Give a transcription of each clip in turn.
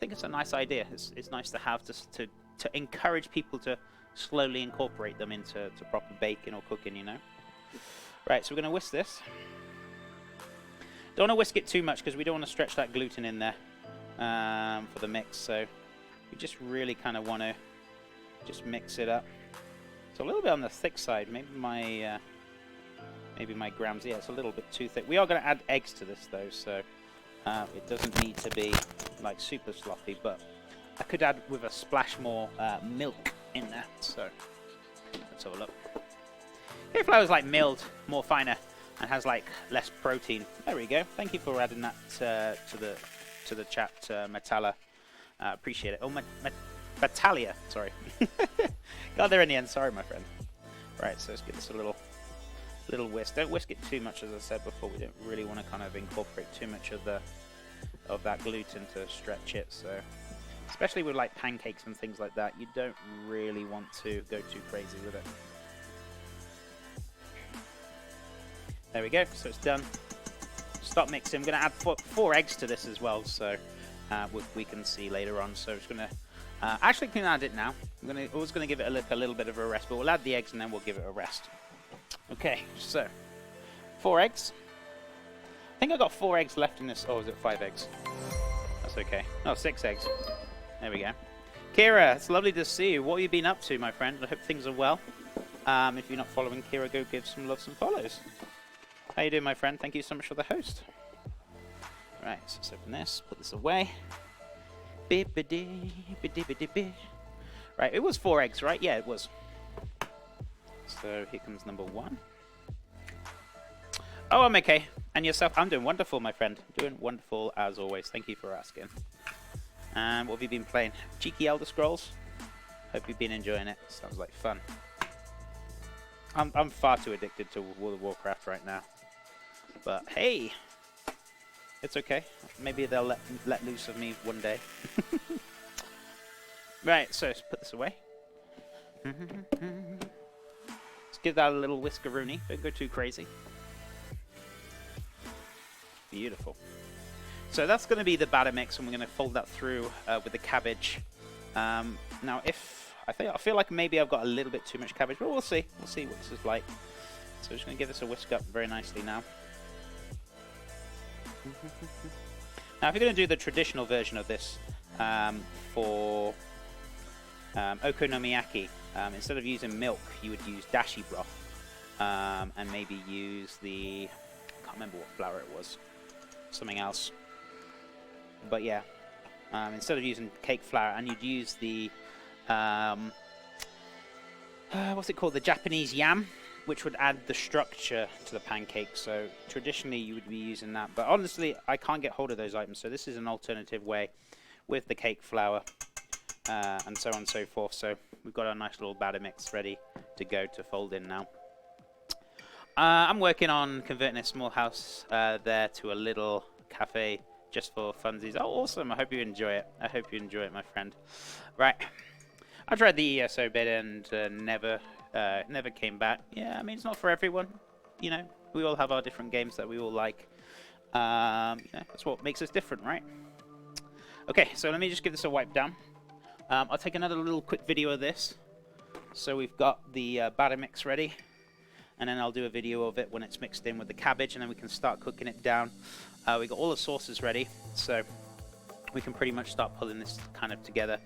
think it's a nice idea. It's nice to have to encourage people to slowly incorporate them into proper baking or cooking, you know. Right, so we're going to whisk this. Don't want to whisk it too much because we don't want to stretch that gluten in there for the mix. So we just really kind of want to just mix it up. It's a little bit on the thick side. Maybe my grams. Yeah, it's a little bit too thick. We are going to add eggs to this though, so it doesn't need to be like super sloppy. But I could add with a splash more milk in there. So let's have a look. Cake flour is like milled, more finer, and has like less protein. There we go. Thank you for adding that to the chat, Metalla. Appreciate it. Oh, Battalia, sorry. Got there in the end. Sorry, my friend. Right, so let's give this a little whisk. Don't whisk it too much, as I said before. We don't really want to kind of incorporate too much of that gluten to stretch it. So, especially with like pancakes and things like that, you don't really want to go too crazy with it. There we go. So it's done. Stop mixing. I'm going to add four eggs to this as well, so we can see later on. So I'm just going to actually can add it now. I'm always going to give it a little bit of a rest, but we'll add the eggs and then we'll give it a rest. Okay, so 4 eggs. I think I got 4 eggs left in this. Oh, is it 5 eggs? That's okay. No, 6 eggs. There we go. Kira, it's lovely to see you. What have you been up to, my friend? I hope things are well. If you're not following Kira, go give some love, some follows. How you doing, my friend? Thank you so much for the host. Right, so let's open this, put this away. Right, it was 4 eggs, right? Yeah, it was. So here comes number 1. Oh, I'm okay. And yourself? I'm doing wonderful, my friend. Doing wonderful as always. Thank you for asking. And what have you been playing? Cheeky Elder Scrolls? Hope you've been enjoying it. Sounds like fun. I'm far too addicted to World of Warcraft right now. But hey, it's okay. Maybe they'll let loose of me one day. Right, so let's put this away. Let's give that a little whiskeroonie. Don't go too crazy. Beautiful. So that's going to be the batter mix, and we're going to fold that through with the cabbage. Now, I feel like maybe I've got a little bit too much cabbage, but we'll see. We'll see what this is like. So I'm just going to give this a whisk up very nicely now. Now, if you're going to do the traditional version of this for okonomiyaki, instead of using milk, you would use dashi broth and maybe use the... I can't remember what flour it was. Something else. But yeah, instead of using cake flour, and you'd use the... what's it called? The Japanese yam, which would add the structure to the pancake. So traditionally you would be using that, but honestly I can't get hold of those items, so this is an alternative way with the cake flour and so on and so forth. So we've got our nice little batter mix ready to go to fold in now. I'm working on converting a small house there to a little cafe just for funsies. Oh, awesome. I hope you enjoy it. I hope you enjoy it, my friend. Right. I tried the ESO bit and never came back. Yeah, I mean, it's not for everyone. You know, we all have our different games that we all like. You know, that's what makes us different, right? Okay, so let me just give this a wipe down. I'll take another little quick video of this. So we've got the batter mix ready. And then I'll do a video of it when it's mixed in with the cabbage, and then we can start cooking it down. We got all the sauces ready, so we can pretty much start pulling this kind of together.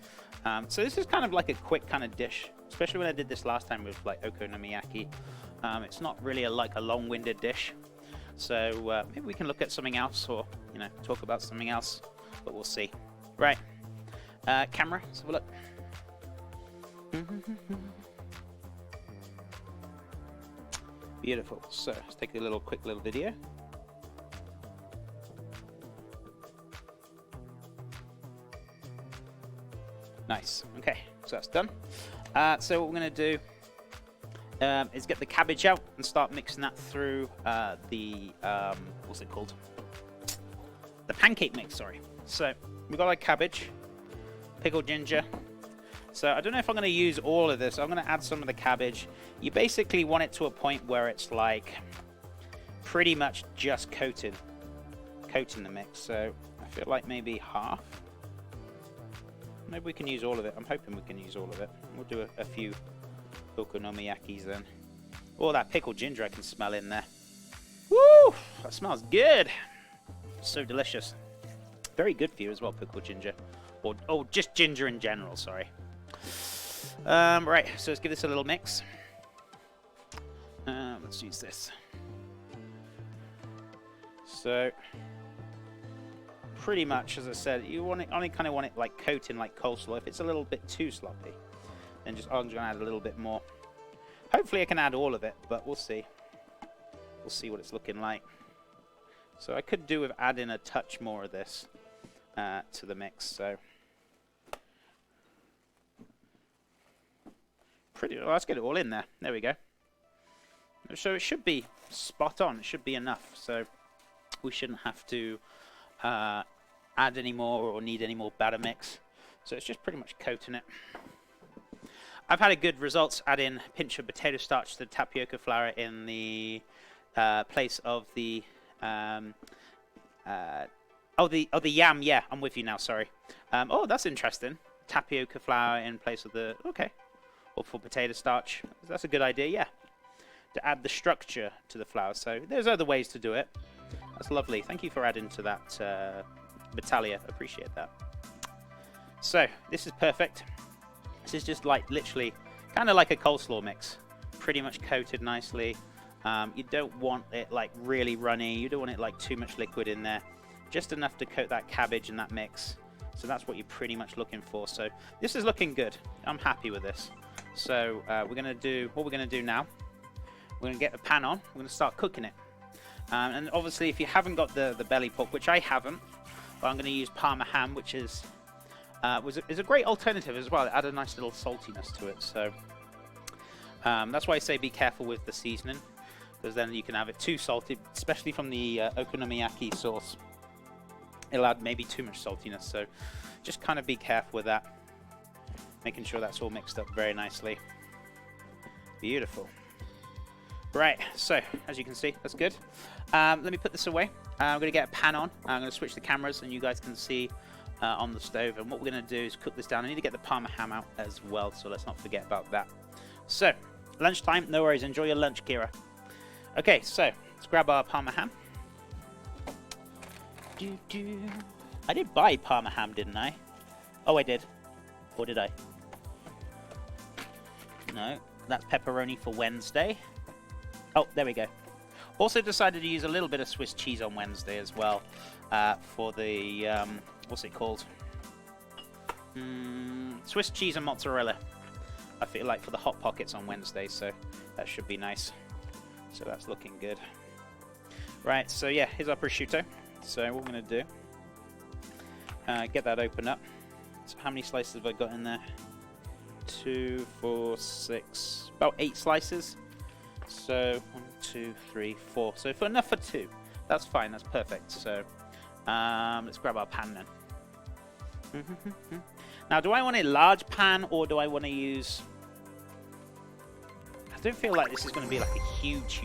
So this is kind of like a quick kind of dish, especially when I did this last time with like okonomiyaki. It's not really a long-winded dish, so maybe we can look at something else, or you know, talk about something else, but we'll see. Right, camera, let's have a look. Beautiful. So let's take a quick little video. Nice. Okay, so that's done. So what we're going to do is get the cabbage out and start mixing that through the what's it called? The pancake mix. Sorry. So we've got our cabbage, pickled ginger. So I don't know if I'm going to use all of this. I'm going to add some of the cabbage. You basically want it to a point where it's like pretty much just coating the mix. So I feel like maybe half. maybe we can use all of it. I'm hoping we can use all of it. We'll do a few okonomiyakis then. Oh, that pickled ginger I can smell in there. Woo! That smells good. So delicious. Very good for you as well, pickled ginger. Or just ginger in general, sorry. Right, so let's give this a little mix. Let's use this. So, pretty much, as I said, you want it, only kind of want it like coating like coleslaw. If it's a little bit too sloppy, then I'm just going to add a little bit more. Hopefully I can add all of it, but we'll see. We'll see what it's looking like. So I could do with adding a touch more of this to the mix. So well, let's get it all in there. There we go. So it should be spot on. It should be enough. So we shouldn't have to add any more or need any more batter mix. So it's just pretty much coating it. I've had a good results adding a pinch of potato starch to the tapioca flour in the place of the the yam. Yeah, I'm with you now. Sorry. Oh, that's interesting. Tapioca flour in place of the or for potato starch. That's a good idea. Yeah, to add the structure to the flour. So there's other ways to do it. That's lovely. Thank you for adding to that, Natalia. Appreciate that. So this is perfect. This is just like literally kind of like a coleslaw mix. Pretty much coated nicely. You don't want it like really runny. You don't want it like too much liquid in there. Just enough to coat that cabbage and that mix. So that's what you're pretty much looking for. So this is looking good. I'm happy with this. So we're gonna do what we're gonna do now. We're gonna get the pan on. We're gonna start cooking it. And obviously, if you haven't got the belly pork, which I haven't, but I'm gonna use Parma ham, which is a great alternative as well. It added a nice little saltiness to it. So that's why I say be careful with the seasoning, because then you can have it too salty, especially from the okonomiyaki sauce. It'll add maybe too much saltiness. So just kind of be careful with that, making sure that's all mixed up very nicely. Beautiful. Right, so as you can see, that's good. Let me put this away. I'm going to get a pan on. I'm going to switch the cameras and you guys can see on the stove. And what we're going to do is cook this down. I need to get the Parma ham out as well, so let's not forget about that. So, lunchtime, no worries. Enjoy your lunch, Kira. Okay, so let's grab our Parma ham. I did buy Parma ham, didn't I? Oh, I did. Or did I? No, that's pepperoni for Wednesday. Oh, there we go. Also decided to use a little bit of Swiss cheese on Wednesday as well for the, what's it called? Swiss cheese and mozzarella. I feel like for the Hot Pockets on Wednesday, so that should be nice. So that's looking good. Right, so yeah, here's our prosciutto. So what we're going to do, get that open up. So how many slices have I got in there? 2, 4, 6, about 8 slices. So 1, 2, 3, 4. So for enough for 2. That's fine. That's perfect. So let's grab our pan then. Now, do I want a large pan or do I want to use? I don't feel like this is going to be like a huge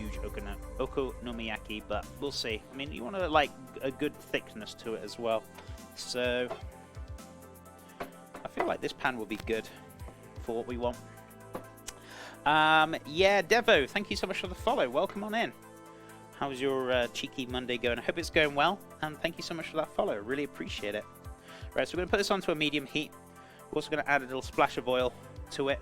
okonomiyaki, but we'll see. I mean, you want to like a good thickness to it as well. So I feel like this pan will be good for what we want. Yeah, Devo, thank you so much for the follow. Welcome on in. How's your cheeky Monday going? I hope it's going well, and thank you so much for that follow. Really appreciate it. Right, so we're going to put this onto a medium heat. We're also going to add a little splash of oil to it.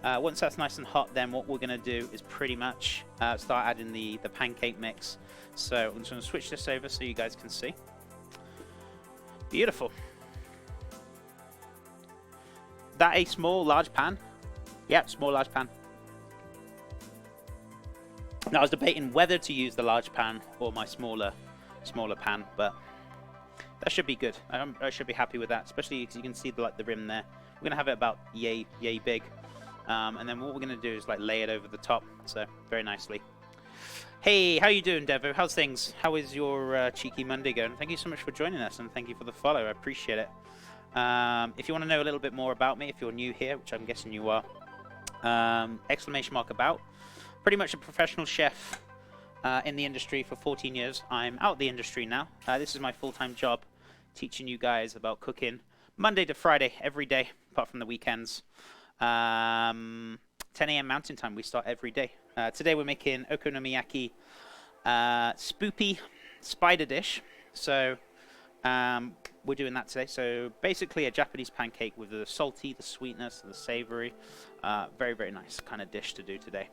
Once that's nice and hot, then what we're going to do is pretty much start adding the pancake mix. So I'm just going to switch this over so you guys can see. Beautiful. That a small, large pan? Yeah, small, large pan. Now, I was debating whether to use the large pan or my smaller pan, but that should be good. I should be happy with that, especially because you can see the rim there. We're gonna have it about yay big, and then what we're gonna do is like lay it over the top, so very nicely. Hey, how you doing, Devo? How's things? How is your cheeky Monday going? Thank you so much for joining us, and thank you for the follow. I appreciate it. If you want to know a little bit more about me, if you're new here, which I'm guessing you are, !about. Pretty much a professional chef in the industry for 14 years. I'm out of the industry now. This is my full-time job, teaching you guys about cooking. Monday to Friday, every day, apart from the weekends. 10 a.m. Mountain Time, we start every day. Today we're making okonomiyaki spoopy spider dish. So we're doing that today. So basically a Japanese pancake with the salty, the sweetness, the savory. Very, very nice kind of dish to do today.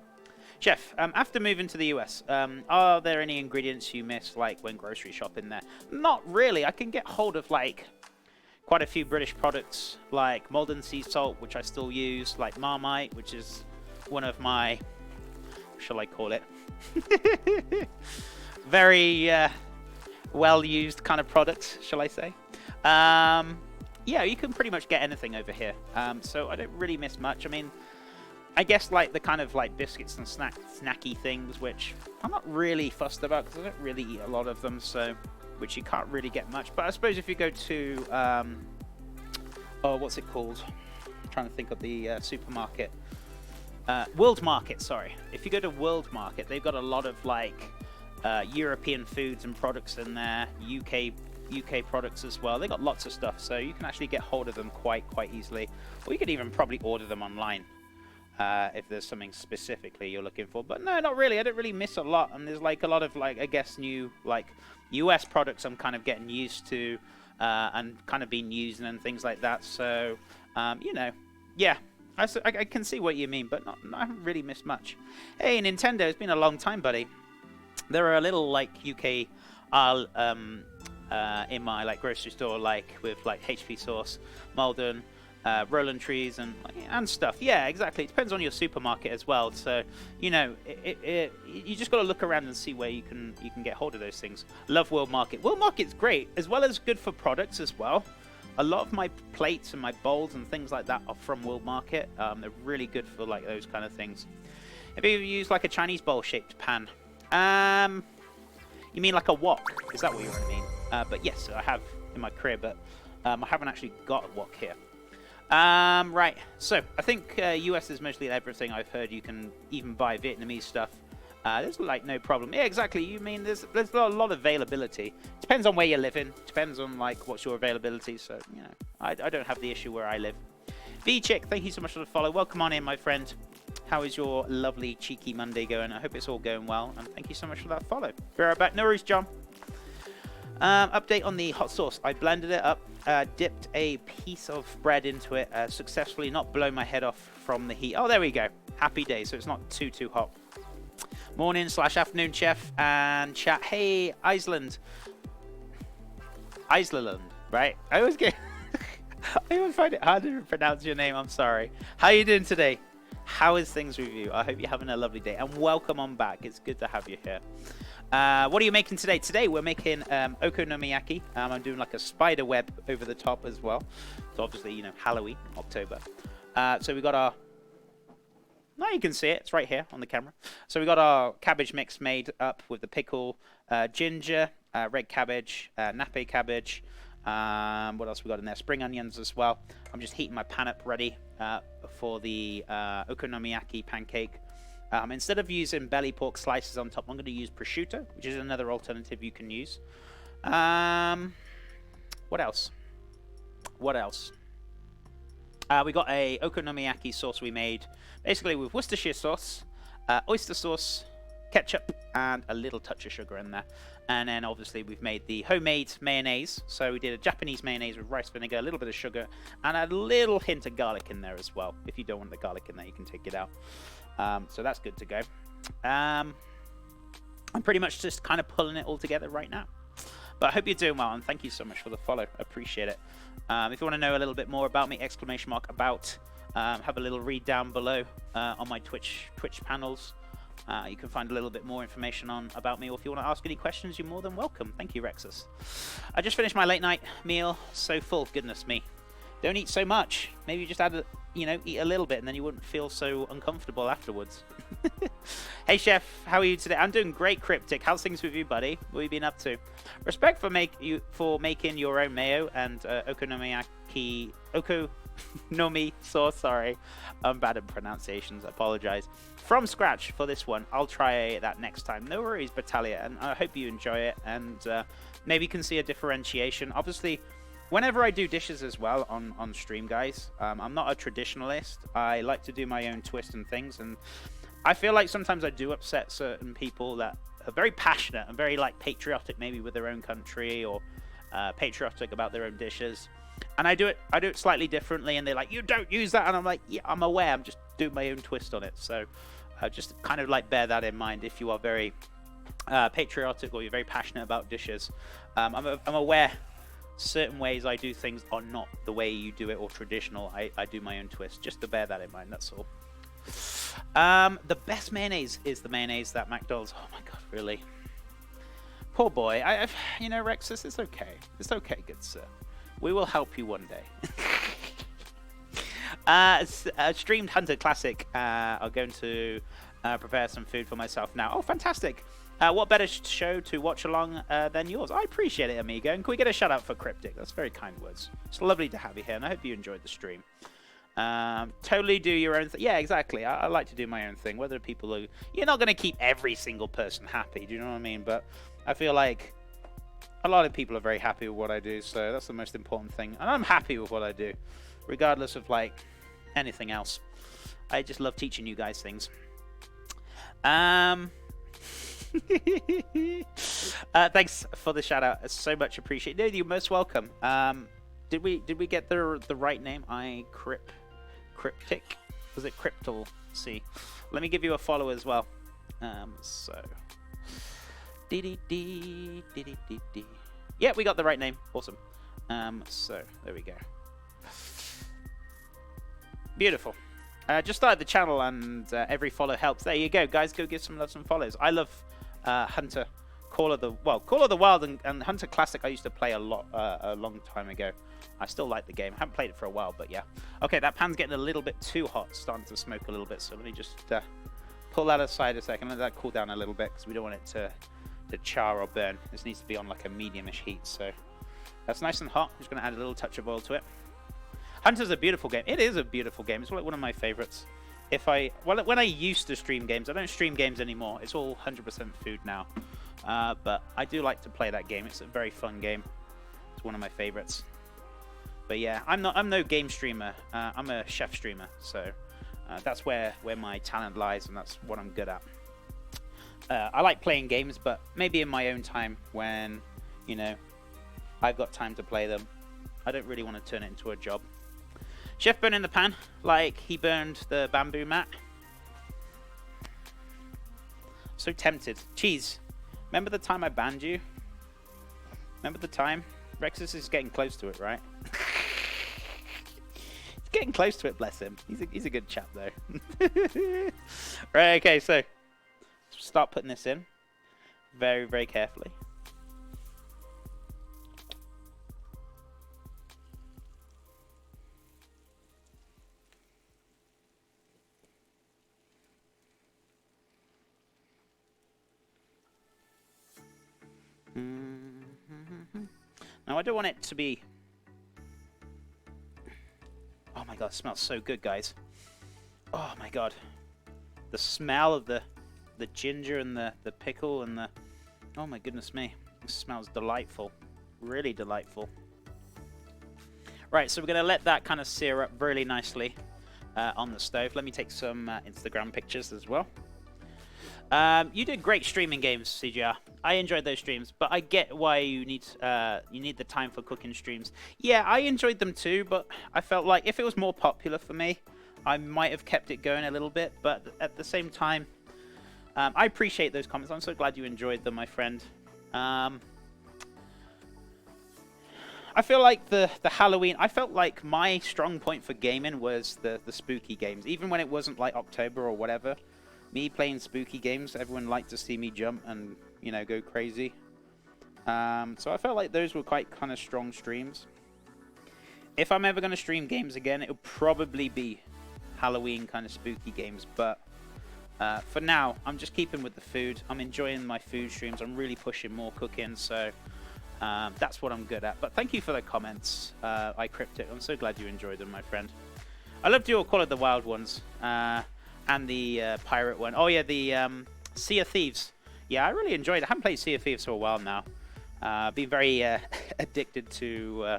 Chef, after moving to the US, are there any ingredients you miss, like when grocery shopping there? Not really. I can get hold of like quite a few British products, like Malden sea salt, which I still use, like Marmite, which is one of my, shall I call it, very well-used kind of products, shall I say. Yeah, you can pretty much get anything over here, so I don't really miss much. I mean, I guess like the kind of like biscuits and snacky things, which I'm not really fussed about because I don't really eat a lot of them, so which you can't really get much. But I suppose if you go to oh, what's it called? I'm trying to think of the supermarket. World Market, sorry. If you go to World Market, they've got a lot of like European foods and products in there, UK products as well. They got lots of stuff, so you can actually get hold of them quite easily, or you could even probably order them online if there's something specifically you're looking for. But no, not really. I don't really miss a lot, and there's like a lot of like, I guess, new like US products I'm kind of getting used to and kind of been using and things like that. So you know, yeah, I can see what you mean, but I haven't really missed much. Hey, Nintendo, it's been a long time, buddy. There are a little like UK in my like grocery store, like with like HP sauce, Malden, Roland Trees and stuff. Yeah, exactly. It depends on your supermarket as well. So you know, you just got to look around and see where you can get hold of those things. Love World Market. World Market's great, as well as good for products as well. A lot of my plates and my bowls and things like that are from World Market. They're really good for like those kind of things. Have you ever used like a Chinese bowl shaped pan? You mean like a wok? Is that what you mean? But yes, I have in my crib, but I haven't actually got a wok here. Right, so I think US is mostly everything. I've heard you can even buy Vietnamese stuff. There's like no problem. Yeah, exactly. You mean there's a lot of availability. Depends on where you're living. Depends on like what's your availability. So you know, I don't have the issue where I live. V-Chick, thank you so much for the follow. Welcome on in, my friend. How is your lovely cheeky Monday going? I hope it's all going well, and thank you so much for that follow. Be right back. No worries, John. Update on the hot sauce. I blended it up, dipped a piece of bread into it, successfully not blow my head off from the heat. Oh, there we go. Happy day, so it's not too hot. Morning/afternoon, chef and chat. Hey, Iceland, right? I always find it hard to pronounce your name. I'm sorry. How are you doing today? How is things with you? I hope you're having a lovely day, and welcome on back. It's good to have you here. What are you making today? Today we're making okonomiyaki. I'm doing like a spider web over the top as well. So obviously, you know, Halloween, October. So we got our... Now you can see it. It's right here on the camera. So we got our cabbage mix made up with the pickle, ginger, red cabbage, nappe cabbage. What else we got in there? Spring onions as well. I'm just heating my pan up ready for the okonomiyaki pancake. Instead of using belly pork slices on top, I'm going to use prosciutto, which is another alternative you can use. What else? We got a okonomiyaki sauce we made basically with Worcestershire sauce, oyster sauce, ketchup, and a little touch of sugar in there. And then obviously we've made the homemade mayonnaise. So we did a Japanese mayonnaise with rice vinegar, a little bit of sugar, and a little hint of garlic in there as well. If you don't want the garlic in there, you can take it out. So that's good to go. I'm pretty much just kind of pulling it all together right now. But I hope you're doing well, and thank you so much for the follow. Appreciate it. If you want to know a little bit more about me, !about, have a little read down below on my Twitch panels. You can find a little bit more information about me, or if you want to ask any questions, you're more than welcome. Thank you, Rexus. I just finished my late night meal. So full, goodness me. Don't eat so much. Maybe you just eat a little bit, and then you wouldn't feel so uncomfortable afterwards. Hey, chef, how are you today? I'm doing great, Cryptic. How's things with you, buddy? What have you been up to? Respect for making your own mayo and okonomi sauce. Sorry, I'm bad at pronunciations. I apologize. From scratch for this one. I'll try that next time. No worries, Battalia, and I hope you enjoy it, and maybe you can see a differentiation. Obviously, whenever I do dishes as well on stream, guys, I'm not a traditionalist. I like to do my own twist and things, and I feel like sometimes I do upset certain people that are very passionate and very like patriotic, maybe with their own country, or patriotic about their own dishes. And I do it slightly differently, and they're like, "You don't use that," and I'm like, "Yeah, I'm aware. I'm just doing my own twist on it." So just kind of like bear that in mind if you are very patriotic or you're very passionate about dishes. I'm aware certain ways I do things are not the way you do it or traditional. I do my own twist. Just to bear that in mind. That's all. The best mayonnaise is the mayonnaise that McDonald's. Oh my god, really? Poor boy. You know, Rexus, it's okay. It's okay, good sir. We will help you one day. Streamed Hunter Classic. I'm going to prepare some food for myself now. Oh, fantastic. What better show to watch along than yours? I appreciate it, amigo. And can we get a shout out for Cryptic? That's very kind words. It's lovely to have you here, and I hope you enjoyed the stream. Totally do your own thing. Yeah, exactly. I like to do my own thing. Whether people are... You're not going to keep every single person happy. Do you know what I mean? But I feel like a lot of people are very happy with what I do, so that's the most important thing. And I'm happy with what I do, regardless of, like, anything else. I just love teaching you guys things. Thanks for the shout out. It's so much appreciated. No, you're most welcome. Did we get the right name? Cryptic? Was it Cryptal C? Let me give you a follow as well. So yeah, we got the right name. Awesome. So there we go. Beautiful. Just started the channel, and every follow helps. There you go, guys. Go give some love, some follows. I love Hunter, Call of the Wild, and Hunter Classic. I used to play a lot a long time ago. I still like the game. I haven't played it for a while, but yeah. Okay, that pan's getting a little bit too hot, starting to smoke a little bit. So let me just pull that aside a second. Let that cool down a little bit, because we don't want it to char or burn. This needs to be on like a medium-ish heat. So that's nice and hot. I'm just going to add a little touch of oil to it. Hunter's a beautiful game. It is a beautiful game. It's like one of my favorites. When I used to stream games, I don't stream games anymore. It's all 100% food now. But I do like to play that game. It's a very fun game. It's one of my favorites. But yeah, I'm no game streamer. I'm a chef streamer. So that's where my talent lies, and that's what I'm good at. I like playing games, but maybe in my own time when, you know, I've got time to play them. I don't really want to turn it into a job. Chef burn in the pan, like he burned the bamboo mat. So tempted. Cheese, remember the time I banned you? Remember the time? Rexus is getting close to it, right? He's getting close to it, bless him. He's a good chap, though. Right, okay, so start putting this in very, very carefully. Now I don't want it to be... Oh my god, it smells so good, guys. Oh my god. The smell of the ginger and the pickle and the... Oh my goodness me. It smells delightful. Really delightful. Right, so we're going to let that kind of sear up really nicely on the stove. Let me take some Instagram pictures as well. You did great streaming games, CGR. I enjoyed those streams, but I get why you need the time for cooking streams. Yeah, I enjoyed them too, but I felt like if it was more popular for me, I might have kept it going a little bit. But at the same time, I appreciate those comments. I'm so glad you enjoyed them, my friend. I feel like the Halloween... I felt like my strong point for gaming was the spooky games. Even when it wasn't like October or whatever. Me playing spooky games, everyone liked to see me jump and, you know, go crazy. So I felt like those were quite kind of strong streams. If I'm ever going to stream games again, it'll probably be Halloween kind of spooky games. But for now, I'm just keeping with the food. I'm enjoying my food streams. I'm really pushing more cooking, so that's what I'm good at. But thank you for the comments, iCryptic. I'm so glad you enjoyed them, my friend. I loved your Call of the Wild ones. And the pirate one. Oh yeah, the Sea of Thieves. Yeah, I really enjoyed it. I haven't played Sea of Thieves for a while now. Been very addicted to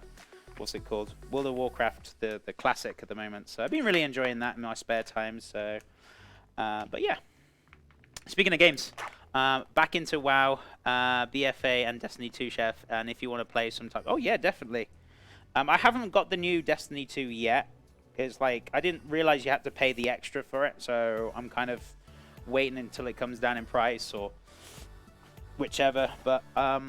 what's it called? World of Warcraft, the classic at the moment. So I've been really enjoying that in my spare time. So, but yeah. Speaking of games, back into WoW, BFA, and Destiny 2, Chef. And if you want to play some type, oh yeah, definitely. I haven't got the new Destiny 2 yet. It's like I didn't realize you had to pay the extra for it, so I'm kind of waiting until it comes down in price or whichever. But I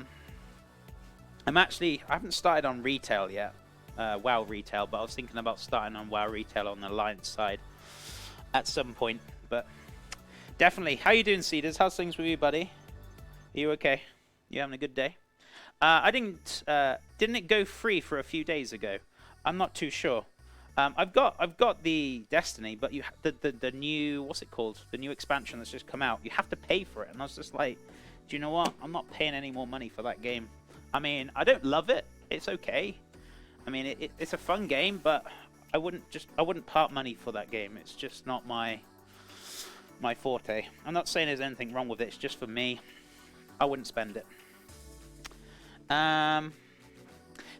haven't started on retail yet, WoW retail, but I was thinking about starting on WoW retail on the Alliance side at some point. But definitely, how you doing, Cedars? How's things with you, buddy? Are you okay? You having a good day? Didn't it go free for a few days ago? I'm not too sure. I've got the Destiny, but you the new, what's it called? The new expansion that's just come out. You have to pay for it, and I was just like, do you know what? I'm not paying any more money for that game. I mean, I don't love it. It's okay. I mean, it's a fun game, but I wouldn't part money for that game. It's just not my forte. I'm not saying there's anything wrong with it. It's just for me. I wouldn't spend it.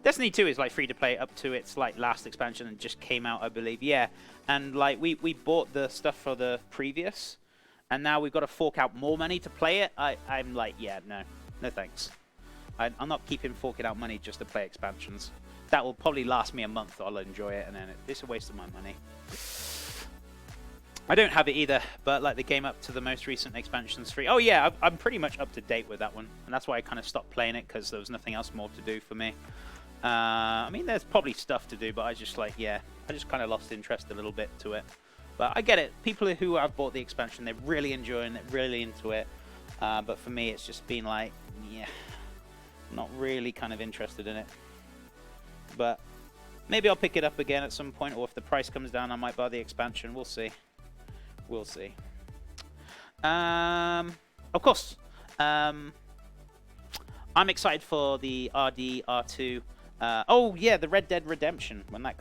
Destiny 2 is like free to play up to its like last expansion and just came out, I believe. Yeah, and like we bought the stuff for the previous, and now we've got to fork out more money to play it. I'm like, yeah, no thanks. I'm not forking out money just to play expansions. That will probably last me a month. I'll enjoy it, and then it's a waste of my money. I don't have it either, but like the game up to the most recent expansion's free. Oh yeah, I'm pretty much up to date with that one, and that's why I kind of stopped playing it, because there was nothing else more to do for me. I mean, there's probably stuff to do, but I just like, yeah, I just kind of lost interest a little bit to it. But I get it. People who have bought the expansion, they're really enjoying it, really into it. But for me, it's just been like, yeah, not really kind of interested in it. But maybe I'll pick it up again at some point, or if the price comes down, I might buy the expansion. We'll see. We'll see. Of course, I'm excited for the RD R2. Oh yeah, the Red Dead Redemption when that